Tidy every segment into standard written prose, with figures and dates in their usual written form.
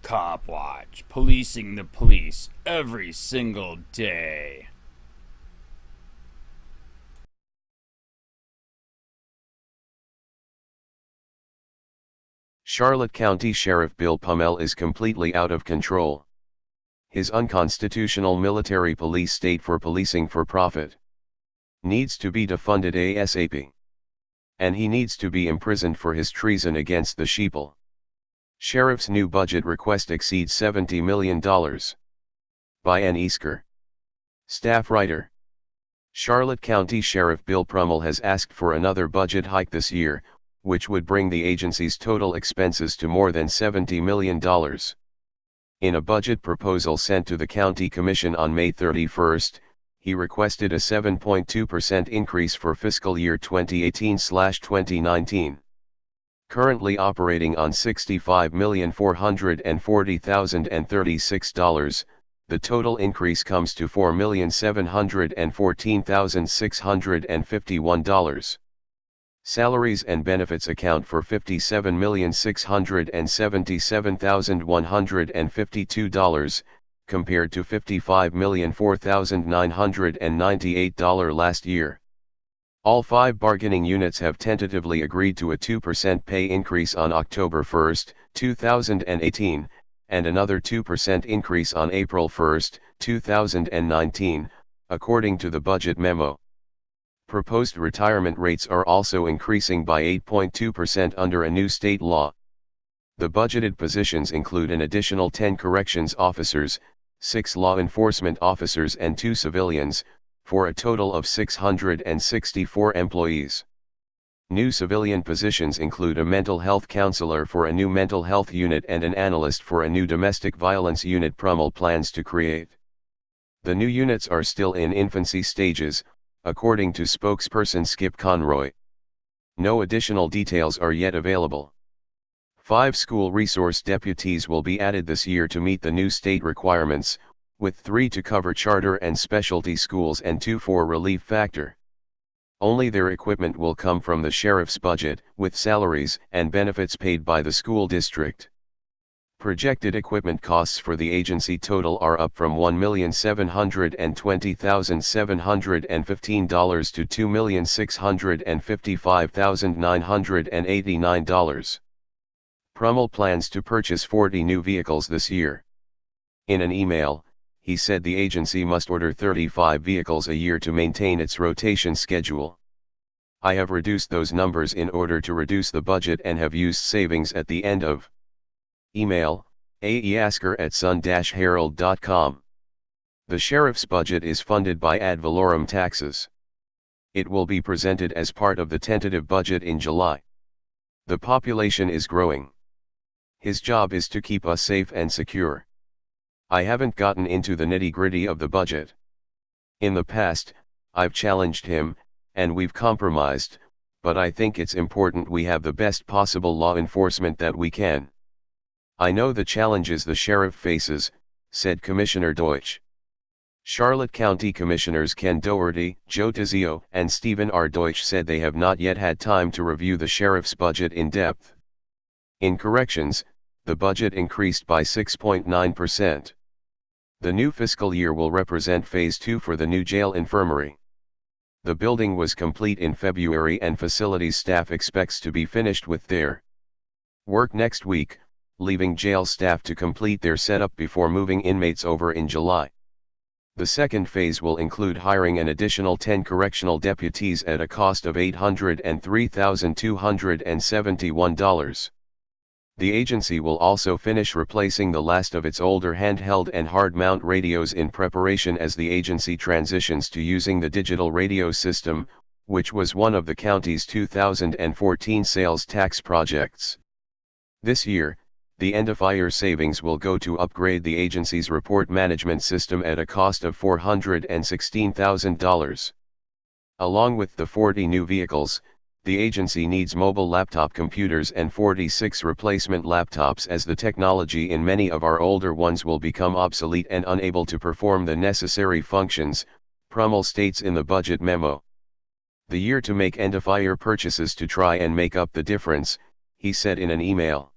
Copwatch, policing the police every single day. Charlotte County Sheriff Bill Prummell is completely out of control. His unconstitutional military police state for policing for profit needs to be defunded ASAP. And he needs to be imprisoned for his treason against the sheeple. Sheriff's new budget request exceeds $70 million. By N. Easker. Staff writer. Charlotte County Sheriff Bill Prummell has asked for another budget hike this year, which would bring the agency's total expenses to more than $70 million. In a budget proposal sent to the County Commission on May 31, he requested a 7.2% increase for fiscal year 2018/2019. Currently operating on $65,440,036, the total increase comes to $4,714,651. Salaries and benefits account for $57,677,152, compared to $55,004,998 last year. All 5 bargaining units have tentatively agreed to a 2% pay increase on October 1, 2018, and another 2% increase on April 1, 2019, according to the budget memo. Proposed retirement rates are also increasing by 8.2% under a new state law. The budgeted positions include an additional 10 corrections officers, 6 law enforcement officers and 2 civilians, for a total of 664 employees. New civilian positions include a mental health counselor for a new mental health unit and an analyst for a new domestic violence unit Prummell plans to create. The new units are still in infancy stages, according to spokesperson Skip Conroy. No additional details are yet available. 5 school resource deputies will be added this year to meet the new state requirements, with 3 to cover charter and specialty schools and 2 for relief factor. Only their equipment will come from the sheriff's budget, with salaries and benefits paid by the school district. Projected equipment costs for the agency total are up from $1,720,715 to $2,655,989. Prummell plans to purchase 40 new vehicles this year. In an email, he said the agency must order 35 vehicles a year to maintain its rotation schedule. I have reduced those numbers in order to reduce the budget and have used savings at the end of email, aeasker@sun-herald.com. The sheriff's budget is funded by ad valorem taxes. It will be presented as part of the tentative budget in July. The population is growing. His job is to keep us safe and secure. I haven't gotten into the nitty-gritty of the budget. In the past, I've challenged him, and we've compromised, but I think it's important we have the best possible law enforcement that we can. I know the challenges the sheriff faces, said Commissioner Deutsch. Charlotte County Commissioners Ken Doherty, Joe Tizio, and Stephen R. Deutsch said they have not yet had time to review the sheriff's budget in depth. In corrections, the budget increased by 6.9%. The new fiscal year will represent Phase 2 for the new jail infirmary. The building was complete in February and facilities staff expects to be finished with their work next week, leaving jail staff to complete their setup before moving inmates over in July. The second phase will include hiring an additional 10 correctional deputies at a cost of $803,271. The agency will also finish replacing the last of its older handheld and hard-mount radios in preparation as the agency transitions to using the digital radio system, which was one of the county's 2014 sales tax projects. This year, the end-of-year savings will go to upgrade the agency's report management system at a cost of $416,000. Along with the 40 new vehicles, the agency needs mobile laptop computers and 46 replacement laptops as the technology in many of our older ones will become obsolete and unable to perform the necessary functions, Prummell states in the budget memo. The year to make end-of-year purchases to try and make up the difference, he said in an email.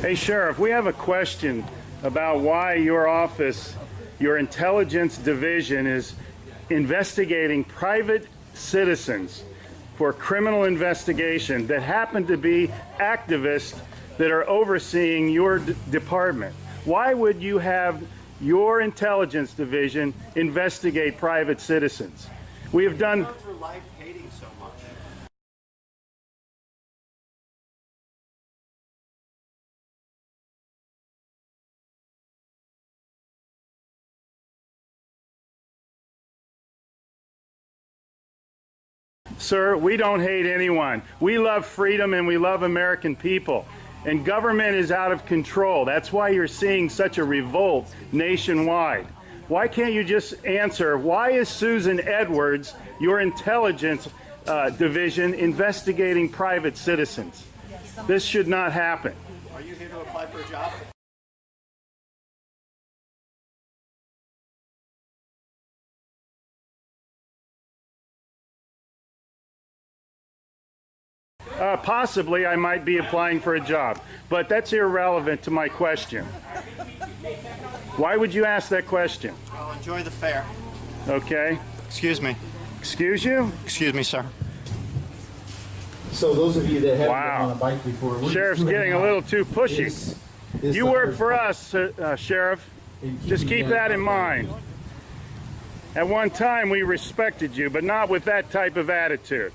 Hey, Sheriff, we have a question about why your office, your intelligence division, is investigating private citizens for criminal investigation that happen to be activists that are overseeing your department. Why would you have your intelligence division investigate private citizens? We have done... for life hating so much. Sir, we don't hate anyone. We love freedom and we love American people. And government is out of control. That's why you're seeing such a revolt nationwide. Why can't you just answer, why is Susan Edwards, your intelligence division, investigating private citizens? This should not happen. Are you here to apply for a job? Possibly I might be applying for a job, but that's irrelevant to my question. Why would you ask that question? Well, enjoy the fair. Okay. Excuse me. Excuse you? Excuse me, sir. So those of you that haven't Wow. been on a bike before, we're Sheriff's just getting a little too pushy. You work for us, Sheriff. Just keep that in mind. At one time we respected you, but not with that type of attitude.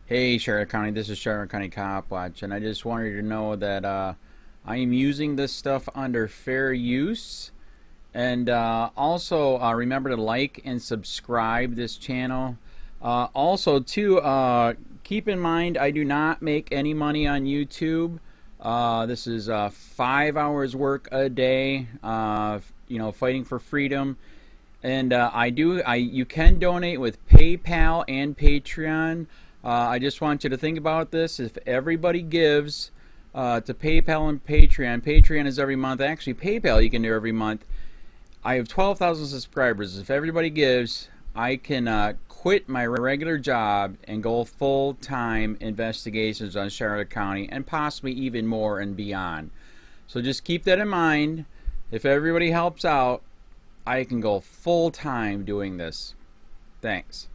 Hey Charlotte County, this is Charlotte County Copwatch, and I just wanted you to know that I am using this stuff under fair use. And also remember to like and subscribe this channel. Also too, keep in mind I do not make any money on YouTube. This is 5 hours work a day, you know, fighting for freedom. And you can donate with PayPal and Patreon. I just want you to think about this. If everybody gives to PayPal and Patreon, Patreon is every month. Actually, PayPal you can do every month. I have 12,000 subscribers. If everybody gives, I can quit my regular job and go full-time investigations on Charlotte County and possibly even more and beyond. So just keep that in mind. If everybody helps out, I can go full-time doing this. Thanks.